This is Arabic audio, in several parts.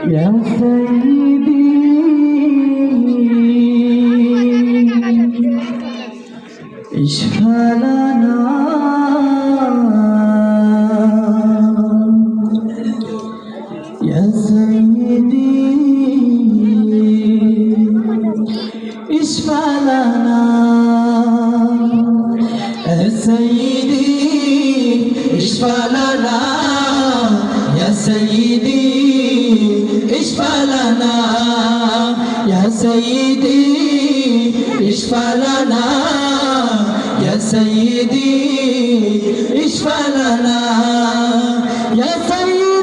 يا سيدي اشفى لنا يا سيدي اشفى لنا يا سيدي اشفى لنا يا سيدي اشفى لنا يا سيدي اشفى لنا يا سيدي اشفى لنا يا سيدي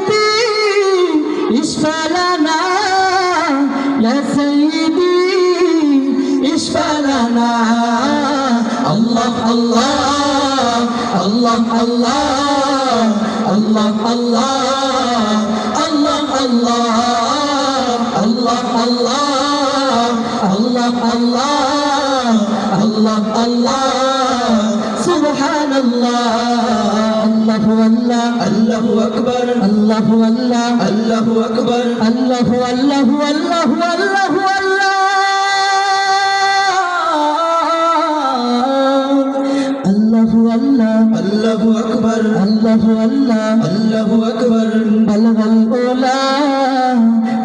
اشفى لنا يا سيدي اشفى لنا الله الله الله الله الله الله الله الله الله الله الله الله الله سبحان الله الله والله الله أكبر الله والله الله أكبر الله والله والله والله والله الله والله الله أكبر الله والله الله أكبر بلغ الأولى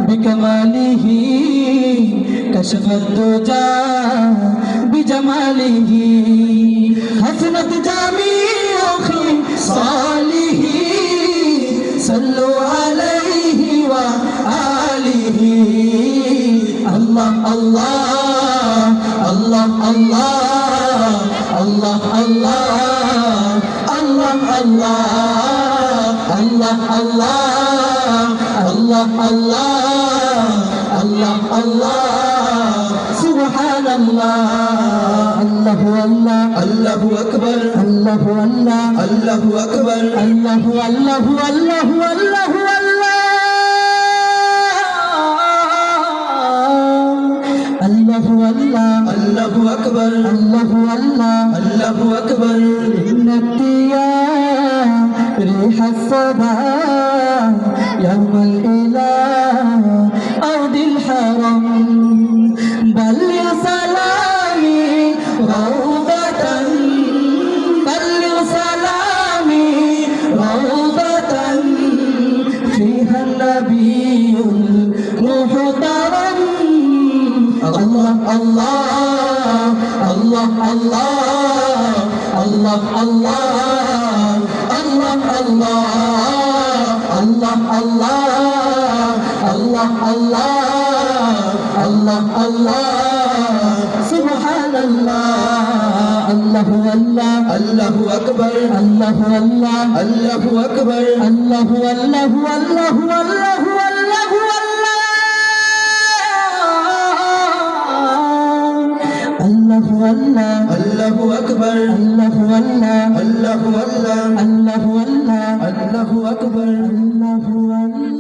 بكماله كشف الدجى بجماله حسنت جميع خصاله صلوا عليه وآله الله الله الله الله الله الله الله الله الله الله الله الله سبحان الله الله والله الله أكبر الله والله الله أكبر الله والله والله والله الله والله الله أكبر الله والله الله أكبر نتيا ريح الصبا يوم الإله أرض الحرم بلغ سلامي روضة بلغ سلامي روضة فيها النبي المحترم الله الله الله الله الله الله الله الله الله الله الله الله سبحان الله الله والله الله أكبر الله والله الله أكبر الله والله والله والله والله الله والله الله أكبر الله والله الله والله الله والله الله أكبر الله والله